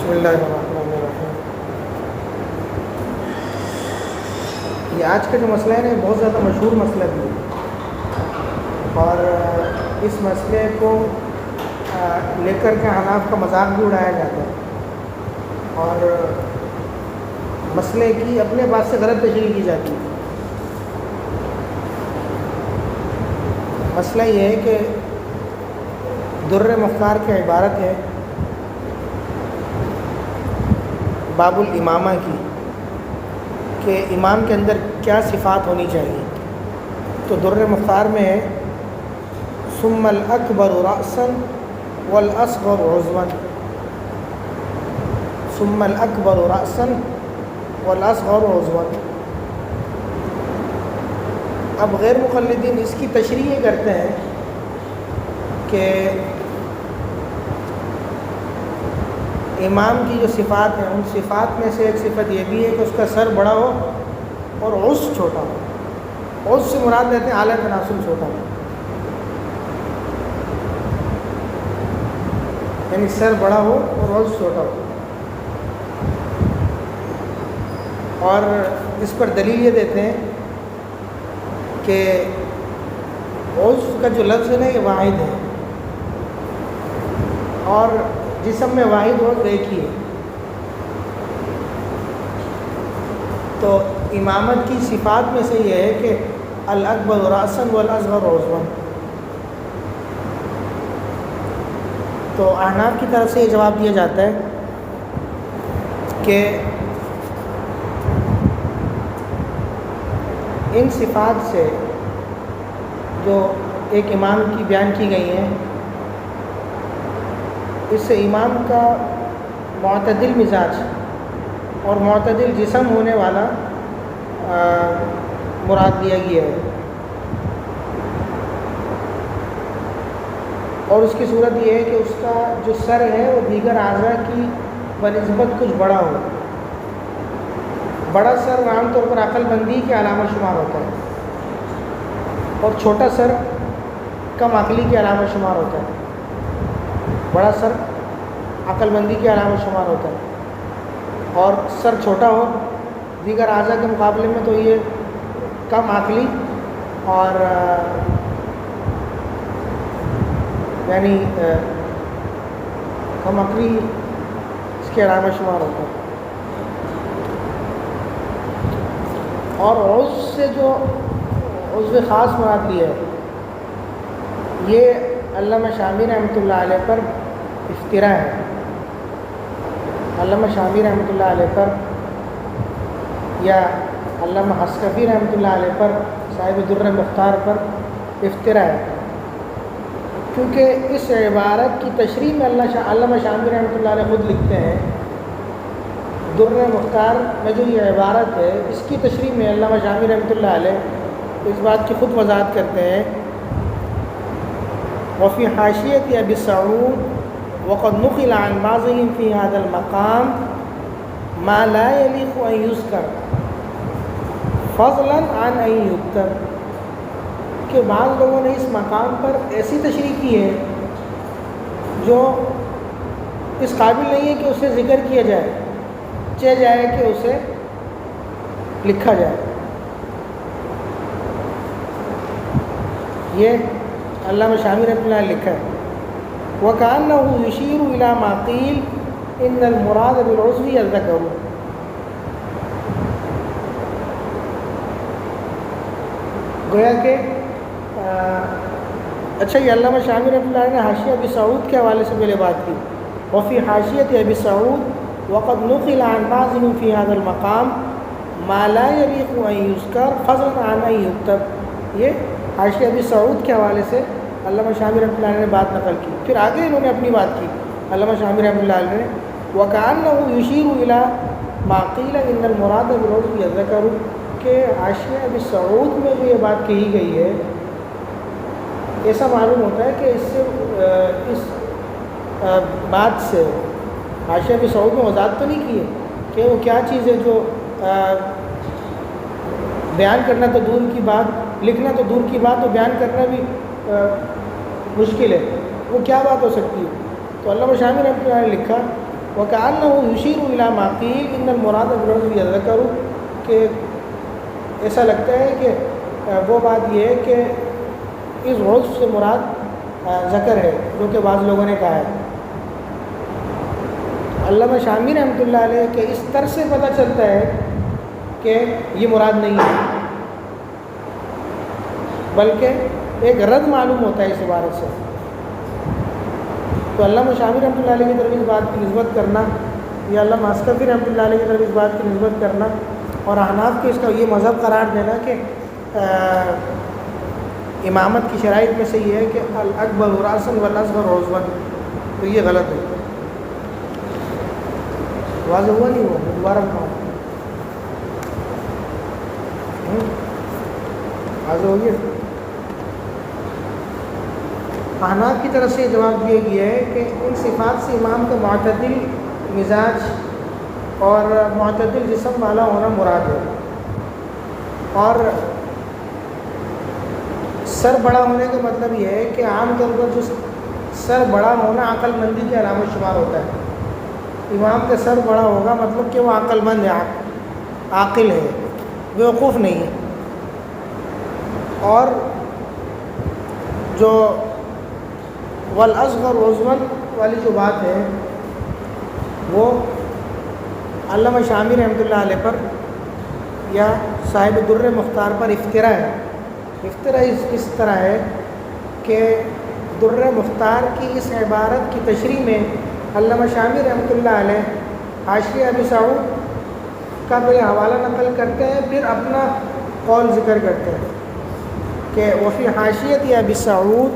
بسم اللہ الرحمن الرحیم۔ یہ آج کا جو مسئلہ ہے نا بہت زیادہ مشہور مسئلہ بھی ہے، اور اس مسئلے کو لے کر کے حناف کا مذاق بھی اڑایا جاتا ہے، اور مسئلے کی اپنے بات سے غلط تشریح کی جاتی ہے۔ مسئلہ یہ ہے کہ در مختار کی عبارت ہے باب الامامہ کی، کہ امام کے اندر کیا صفات ہونی چاہیے۔ تو در مختار میں ہے ثم الاکبر رأسا والاصغر عضوا، ثم الاکبر رأسا والاصغر عضوا۔ اب غیر مقلدین اس کی تشریح یہ کرتے ہیں کہ امام کی جو صفات ہیں ان صفات میں سے ایک صفت یہ بھی ہے کہ اس کا سر بڑا ہو اور عضو چھوٹا ہو۔ عضو سے مراد لیتے ہیں اعلیٰ تناسل چھوٹا ہو، یعنی سر بڑا ہو اور عضو چھوٹا ہو۔ اور اس پر دلیل یہ دیتے ہیں کہ عضو کا جو لفظ ہے نا یہ واحد ہے، اور جسم میں واحد عضو ایک ہی ہے۔ تو امامت کی صفات میں سے یہ ہے کہ الاکبر رأسا والاصغر عضوا۔ تو احناف کی طرف سے یہ جواب دیا جاتا ہے کہ ان صفات سے جو ایک امام کی بیان کی گئی ہیں، اس سے امام کا معتدل مزاج اور معتدل جسم ہونے والا مراد دیا گیا ہے، اور اس کی صورت یہ ہے کہ اس کا جو سر ہے وہ دیگر اعضاء کی بنسبت کچھ بڑا ہو۔ بڑا سر عام طور پر عقل مندی کی علامت شمار ہوتا ہے، اور چھوٹا سر کم عقلی کی علامت شمار ہوتا ہے۔ بڑا سر عقل مندی کی علامت شمار ہوتا ہے، اور سر چھوٹا ہو دیگر اعضاء کے مقابلے میں تو یہ کم عقلی اور یعنی کم عقلی اس کی علامت شمار ہوتا ہے۔ اور عضو سے جو عضو خاص مراد لیا ہے یہ علامہ شامی رحمۃ اللہ علیہ پر افتراء ہے۔ علامہ شامی رحمۃ اللہ علیہ پر یا علامہ حسکفی رحمۃ اللہ علیہ پر صاحب در مختار پر افتراء ہے، کیونکہ اس عبارت کی تشریح میں علامہ شامی رحمۃ اللہ علیہ خود لکھتے ہیں، در مختار میں جو یہ عبارت ہے اس کی تشریح میں علامہ شامی رحمۃ اللہ علیہ اس بات کی خود وضاحت کرتے ہیں وفی حاشیۃ ابی سعود وقد نقل عن بعضهم في هذا المقام ما لا يليق ان يذكر فضلا عن ان يكتب، کہ بعض لوگوں نے اس مقام پر ایسی تشریح کی ہے جو اس قابل نہیں ہے کہ اسے ذکر کیا جائے، چاہ جائے کہ اسے لکھا جائے۔ یہ علامہ شامی رحمۃ اللہ نے لکھا ہے وَكَأَنَّهُ يُشِيرُ إِلَى مَا قِيلَ إِنَّ الْمُرَادَ بِالْعُضْوِ الذَّكَرُ۔ گویا کہ اچھا یہ علامہ شامی رحمۃ اللہ نے حاشیہ ابی سعود کے حوالے سے پہلے بات کی، وفی حاشیۃ ابی سعود وقد نقل عن بعضهم في هذا المقام ما لا يليق ان يذكر فضلا عن ان يكتب۔ یہ حاشیہ ابی سعود کے حوالے سے علامہ شامی رحمۃ اللہ نے بات نقل کی، پھر آگے انہوں نے اپنی بات کی علامہ شامی رحمۃ اللہ نے وَكَأَنَّهُ يُشِيرُ إِلَى مَا قِيلَ إِنَّ الْمُرَادَ بِالْعُضْوِ الذَّكَرُ، کہ حاشیہ ابی سعود میں جو یہ بات کہی گئی ہے ایسا معلوم ہوتا ہے کہ اس سے اس بات سے حاشیہ ابی سعود میں وضاحت تو نہیں کی ہے کہ وہ کیا چیز ہے جو بیان کرنا تو دور کی بات، لکھنا تو دور کی بات، تو بیان کرنا بھی مشکل ہے، وہ کیا بات ہو سکتی ہے؟ تو علامہ شامی رحمۃ اللہ نے لکھا وَكَأَنَّهُ يُشِيرُ إِلَى مَا قِيلَ إِنَّ الْمُرَادَ بِالْعُضْوِ الذَّكَرُ، کہ ایسا لگتا ہے کہ وہ بات یہ ہے کہ اس عضو سے مراد ذکر ہے، جو کہ بعض لوگوں نے کہا ہے۔ علامہ شامی رحمۃ اللہ علیہ کہ اس طرح سے پتہ چلتا ہے کہ یہ مراد نہیں ہے، بلکہ ایک رد معلوم ہوتا ہے اس عبارت سے۔ تو علامہ شامی رحمۃ اللہ علیہ کی طرف اس بات کی نسبت کرنا، یا علامہ عسقفی رحمۃ اللہ علیہ کی طرف اس بات کی نسبت کرنا، اور احناف کے اس کا یہ مذہب قرار دینا کہ امامت کی شرائط میں سے یہ ہے کہ الاکبر راسن والاصغر عضون، تو یہ غلط ہے۔ واضح ہوا نہیں ہوا؟ دوبارہ کہوں، واضح ہو گیا؟ احناف کی طرف سے جواب دیا گیا ہے کہ ان صفات سے امام کا معتدل مزاج اور معتدل جسم والا ہونا مراد ہے، اور سر بڑا ہونے کا مطلب یہ ہے کہ عام طور پر جو سر بڑا ہونا عقل مندی کی علامت شمار ہوتا ہے۔ امام کا سر بڑا ہوگا مطلب کہ وہ عقل مند ہے، عاقل ہے، بیوقوف نہیں ہے۔ اور جو والاصغر عضون والی جو بات ہے وہ علامہ شامی رحمۃ اللہ علیہ پر یا صاحب در مختار پر افترا ہے۔ افترا اس طرح ہے کہ در مختار کی اس عبارت کی تشریح میں علامہ شامی رحمۃ اللہ علیہ حاشیہ ابی سعود کا پہلے حوالہ نقل کرتے ہیں، پھر اپنا قول ذکر کرتے ہیں کہ وفی حاشیۃ ابی سعود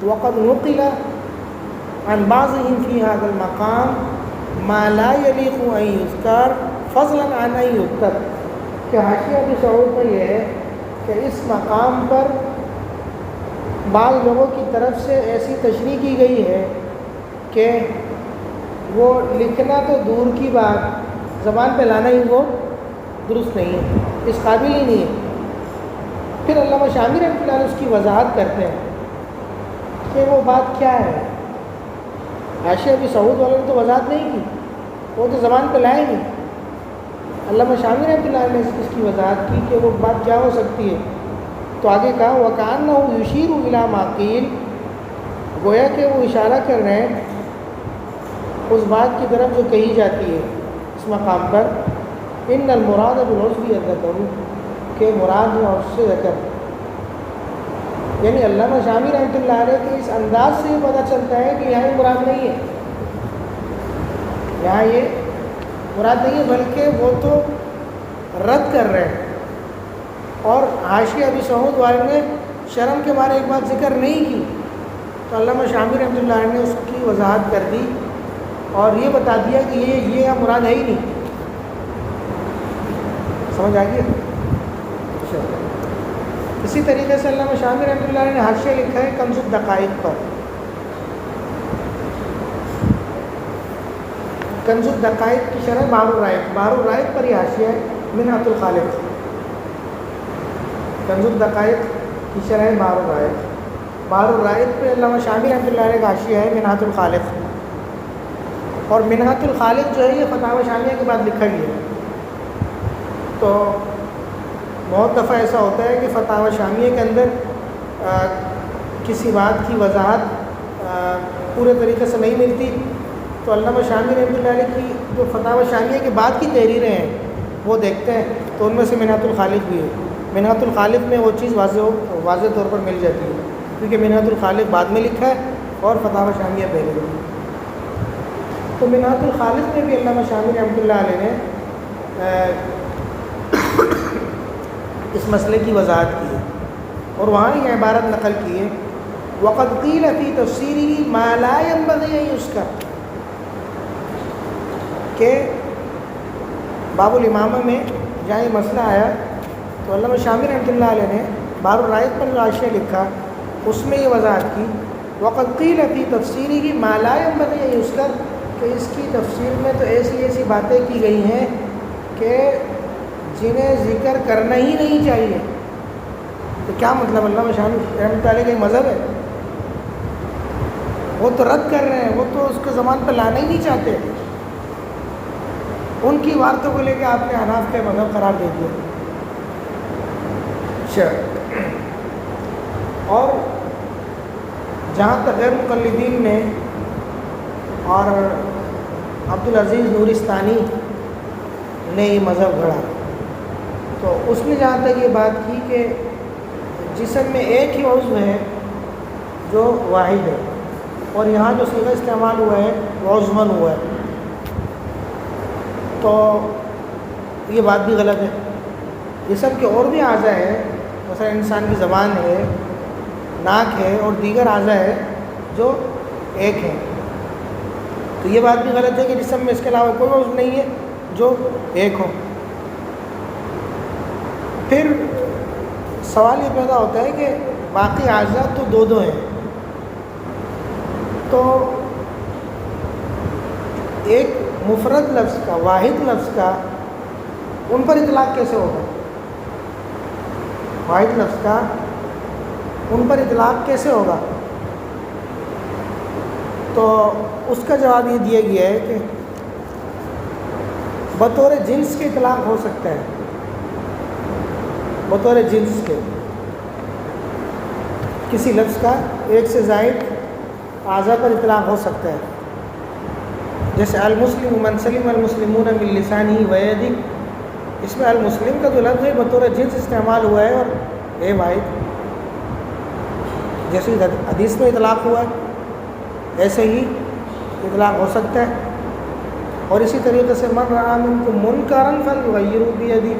وقد نقل عن بعضهم في هذا المقام ما لا يليق ان يذكر فضلا عن ان يكتب، کہ حاشیہ ابی سعود میں یہ ہے کہ اس مقام پر بعض لوگوں کی طرف سے ایسی تشریح کی گئی ہے کہ وہ لکھنا تو دور کی بات، زبان پہ لانا ہی وہ درست نہیں ہے، اس قابل ہی نہیں ہے۔ پھر علامہ شامی رحمۃ اللہ علیہ اس کی وضاحت کرتے ہیں کہ وہ بات کیا ہے۔ حاشیہ ابی سعود والوں نے تو وضاحت نہیں کی، وہ تو زبان پہ لائے نہیں۔ علامہ شامی رحمۃ اللہ علیہ نے اس کی وضاحت کی کہ وہ بات کیا ہو سکتی ہے، تو آگے کہا وَكَأَنَّهُ يُشِيرُ إِلَى مَا قِيلَ، گویا کہ وہ اشارہ کر رہے ہیں اس بات کی طرف جو کہی جاتی ہے اس مقام پر، ان المراد بالعضو الذکر، کہ مراد ہے عضو سے ذکر۔ یعنی علامہ شامی رحمۃ اللہ علیہ کے اس انداز سے یہ پتہ چلتا ہے کہ یہاں یہ مراد نہیں ہے، یہاں یہ مراد نہیں ہے، بلکہ وہ تو رد کر رہے ہیں۔ اور حاشیہ ابی سعود والے نے شرم کے بارے ایک بات ذکر نہیں کی، تو علامہ شامی رحمۃ اللہ علیہ نے اس کی وضاحت کر دی اور یہ بتا دیا کہ یہ مراد ہے ہی نہیں۔ سمجھ آ گئی؟ اسی طریقے سے علامہ شامی رحمۃ اللہ علیہ نے حاشیہ لکھا ہے کنز الدقائق پر۔ کنز الدقائق کی شرح بحر الرائق، بحر الرائق پر یہ حاشیہ ہے منہۃ الخالق۔ کنز الدقائق کی شرح بحر الرائق، بحر الرائق پہ علامہ شامی رحمۃ اللہ علیہ کا حاشیہ ہے منہۃ الخالق، اور منہۃ الخالق جو ہے یہ فتاوی شامیہ کے بعد لکھا گیا ہے۔ تو بہت دفعہ ایسا ہوتا ہے کہ فتاوی شامیہ کے اندر کسی بات کی وضاحت پورے طریقے سے نہیں ملتی، تو علامہ شامی رحمۃ اللہ علیہ کی جو فتاوی شامیہ کے بعد کی تحریریں ہیں وہ دیکھتے ہیں، تو ان میں سے منہۃ الخالق بھی ہے۔ منہۃ الخالق میں وہ چیز واضح طور پر مل جاتی ہے، کیونکہ منہۃ الخالق بعد میں لکھا ہے اور فتاوی شامیہ پہلے لکھا ہے۔ تو منہۃ الخالق میں بھی علامہ شامی رحمۃ اللہ علیہ نے اس مسئلے کی وضاحت کی ہے، اور وہاں یہ عبارت نقل کی ہے وَقَدْ قِيلَ فِي تَفْسِيرِهِ مَا لَا يَنبَغِي أَن يُذْكَرَ، کہ باب الامامہ میں جہاں یہ مسئلہ آیا تو علامہ شامی رحمۃ اللہ علیہ نے بحر الرائق پر جو حاشیہ لکھا اس میں یہ وضاحت کی وَقَدْ قِيلَ فِي تَفْسِيرِهِ مَا لَا يَنبَغِي أَن يُذْكَرَ، کہ اس کی تفسیر میں تو ایسی باتیں کی گئی ہیں کہ جنہیں ذکر کرنا ہی نہیں چاہیے۔ تو کیا مطلب؟ علامہ شامی رحمۃ اللہ علیہ کا مذہب ہے، وہ تو رد کر رہے ہیں، وہ تو اس کو زبان پہ لانا ہی نہیں چاہتے، ان کی عبارتوں کو لے کے آپ نے احناف کے مذہب قرار دے دیا. اور جہاں تک غیر مقلدین نے اور عبدالعزیز نورستانی نے یہ مذہب گھڑا، تو اس نے جہاں تک یہ بات کی کہ جسم میں ایک ہی عضو ہے جو واحد ہے، اور یہاں جو صیغہ استعمال ہوا ہے وہ عضمن ہوا ہے، تو یہ بات بھی غلط ہے. جسم کے اور بھی اعضاء ہیں، مثلا انسان کی زبان ہے، ناک ہے، اور دیگر اعضاء ہے جو ایک ہیں، تو یہ بات بھی غلط ہے کہ جسم میں اس کے علاوہ کوئی عضو نہیں ہے جو ایک ہو. پھر سوال یہ پیدا ہوتا ہے کہ باقی اعضاء تو دو دو ہیں، تو ایک مفرد لفظ کا، واحد لفظ کا ان پر اطلاق کیسے ہوگا؟ واحد لفظ کا ان پر اطلاق کیسے ہوگا؟ تو اس کا جواب یہ دیا گیا ہے کہ بطور جنس کے اطلاق ہو سکتا ہے، بطور جنس کے کسی لفظ کا ایک سے زائد اعضاء پر اطلاق ہو سکتا ہے. جیسے المسلم من سلم المسلمون من لسانہ ویدہ، اس میں المسلم کا جو لفظ ہے بطور جنس استعمال ہوا ہے، اور اے واحد جیسے حدیث میں اطلاق ہوا ہے ایسے ہی اطلاق ہو سکتا ہے. اور اسی طریقے سے من رأى منکم منکرا فلیغیرہ بیدہ،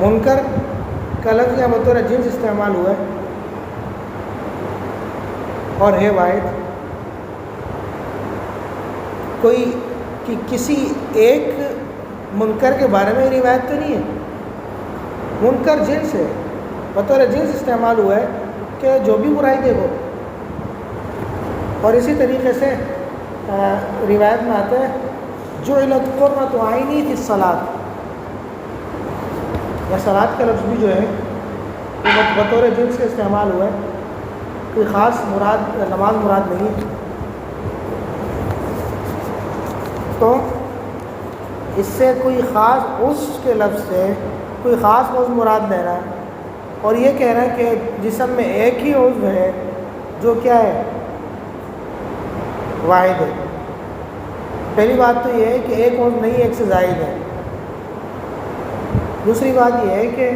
منکر کا لفظ یا بطور جنس استعمال ہوا ہے اور ہے واحد. کوئی کسی ایک منکر کے بارے میں روایت تو نہیں ہے، منکر جنس ہے، بطور جنس استعمال ہوا ہے کہ جو بھی برائی دیکھو. اور اسی طریقے سے روایت میں آتا ہے جعلت قرۃ عینی فی الصلاۃ، یا صلاۃ کا لفظ بھی جو ہے وہ بطور جنس سے استعمال ہوا ہے، کوئی خاص مراد نماز مراد نہیں ہے. تو اس سے کوئی خاص اس کے لفظ سے کوئی خاص عضو مراد لے رہا ہے، اور یہ کہہ رہا ہے کہ جسم میں ایک ہی عضو ہے جو کیا ہے؟ واحد ہے. پہلی بات تو یہ ہے کہ ایک عضو نہیں، ایک سے زائد ہے. دوسری بات یہ ہے کہ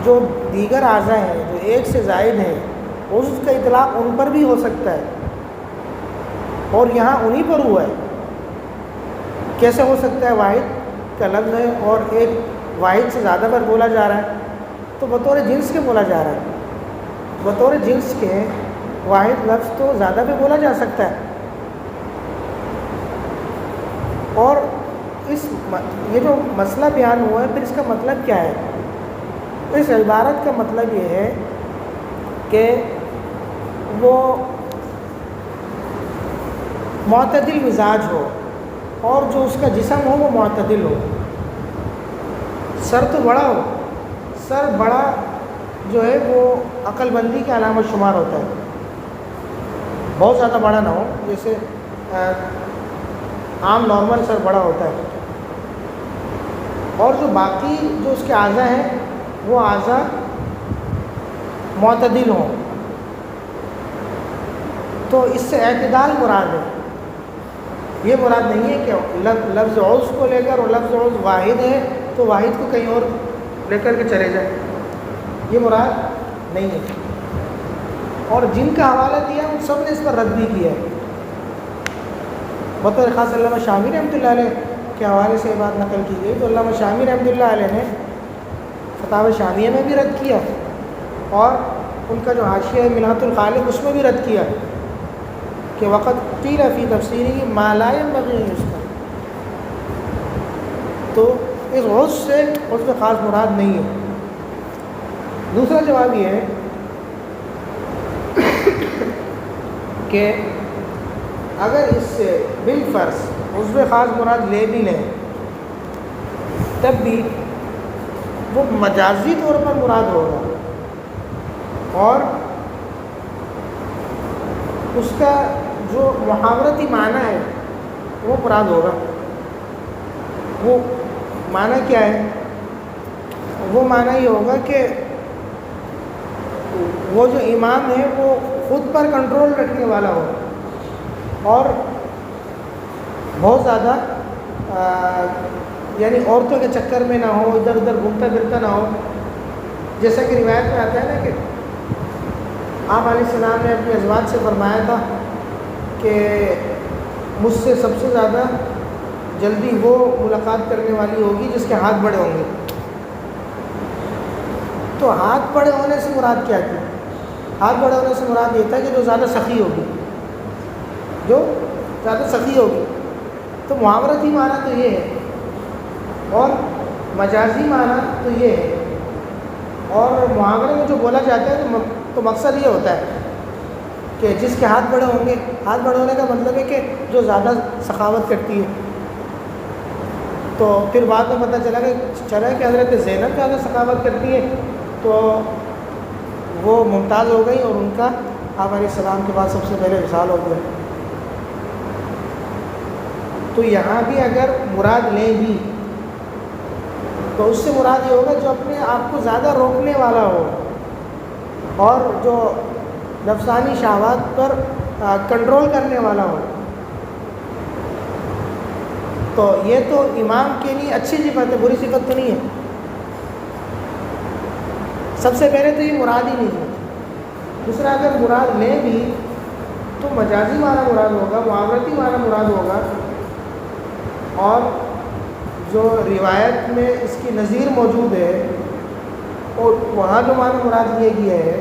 جو دیگر اعضاء ہیں جو ایک سے زائد ہیں، عضو کا اطلاق ان پر بھی ہو سکتا ہے، اور یہاں انہی پر ہوا ہے. کیسے ہو سکتا ہے؟ واحد کا لفظ ہے اور ایک واحد سے زیادہ پر بولا جا رہا ہے، تو بطور جنس کے بولا جا رہا ہے. بطور جنس کے واحد لفظ تو زیادہ پہ بولا جا سکتا ہے. اور یہ جو مسئلہ بیان ہوا ہے، پھر اس کا مطلب کیا ہے؟ اس عبارت کا مطلب یہ ہے کہ وہ معتدل مزاج ہو، اور جو اس کا جسم ہو وہ معتدل ہو. سر تو بڑا ہو، سر بڑا جو ہے وہ عقل مندی کی علامت شمار ہوتا ہے. بہت زیادہ بڑا نہ ہو، جیسے عام نارمل سر بڑا ہوتا ہے. اور جو باقی جو اس کے اعضاء ہیں وہ اعضاء معتدل ہوں. تو اس سے اعتدال مراد ہے. یہ مراد نہیں ہے کہ لفظ عضو کو لے کر، اور لفظ عضو واحد ہے تو واحد کو کہیں اور لے کر کے چلے جائیں، یہ مراد نہیں ہے. اور جن کا حوالہ دیا ان سب نے اس پر رد بھی کیا ہے. بطور خاص علامہ شامی رحمۃ اللہ علیہ کے حوالے سے یہ بات نقل کی گئی، تو علامہ شامی رحمۃ اللہ علیہ نے فتاوی شامیہ میں بھی رد کیا، اور ان کا جو حاشیہ ہے منہاۃ الخالق اس میں بھی رد کیا کہ وقت قیل فی تفسیری ما لا ينبغی ان یذکر. تو اس عضو سے عضو خاص مراد نہیں ہے. دوسرا جواب یہ ہے کہ اگر اس سے بالفرض عضو خاص مراد لے بھی لیں، تب بھی وہ مجازی طور پر مراد ہوگا، اور اس کا جو محاورتی معنی ہے وہ مراد ہوگا. وہ معنی کیا ہے؟ وہ معنی یہ ہوگا کہ وہ جو امام ہے وہ خود پر کنٹرول رکھنے والا ہو اور بہت زیادہ یعنی عورتوں کے چکر میں نہ ہو، ادھر ادھر گھومتا پھرتا نہ ہو. جیسا کہ روایت میں آتا ہے نا کہ آپ علیہ السلام نے اپنی ازواج سے فرمایا تھا کہ مجھ سے سب سے زیادہ جلدی وہ ملاقات کرنے والی ہوگی جس کے ہاتھ بڑے ہوں گے. تو ہاتھ بڑے ہونے سے مراد کیا تھی؟ ہاتھ بڑے ہونے سے مراد یہ تھا کہ جو زیادہ سخی ہوگی، جو زیادہ سخی ہوگی. تو محاورتی معنی تو یہ ہے اور مجازی معنی تو یہ ہے. اور محاورے میں جو بولا جاتا ہے تو مقصد یہ ہوتا ہے کہ جس کے ہاتھ بڑے ہوں گے. ہاتھ بڑے ہونے کا مطلب ہے کہ جو زیادہ سخاوت کرتی ہے. تو پھر بعد میں پتہ چلا کہ حضرت زینب زیادہ سخاوت کرتی ہے تو وہ ممتاز ہو گئی اور ان کا آپ علیہ السلام کے بعد سب سے پہلے وصال ہو گیا. تو یہاں بھی اگر مراد لیں بھی تو اس سے مراد یہ ہوگا جو اپنے آپ کو زیادہ روکنے والا ہو اور جو نفسانی شہوات پر کنٹرول کرنے والا ہو. تو یہ تو امام کے لیے اچھی صفت ہے، بری صفت تو نہیں ہے. سب سے پہلے تو یہ مراد ہی نہیں ہے. دوسرا اگر مراد لیں بھی تو مجازی معنی مراد ہوگا، محاورتی معنی مراد ہوگا. اور جو روایت میں اس کی نظیر موجود ہے اور وہاں جو معنی مراد دیا گیا ہے،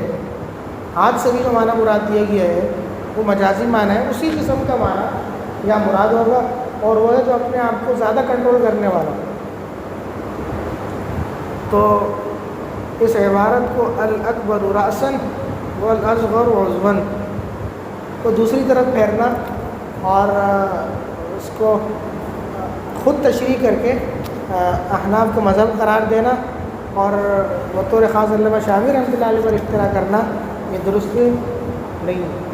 ہاتھ سے بھی جو معنی مراد دیا گیا ہے وہ مجازی معنی ہے. اسی قسم کا معنی یا مراد ہوگا اور وہ ہے جو اپنے آپ کو زیادہ کنٹرول کرنے والا. تو اس عبارت کو الاکبر رأسا والاصغر عضوا کو دوسری طرف پھیرنا اور اس کو خود تشریح کر کے احناف کو مذہب قرار دینا اور بطور خاص علامہ شامی رحمۃ اللہ علیہ پر اختراع کرنا یہ درست نہیں ہے.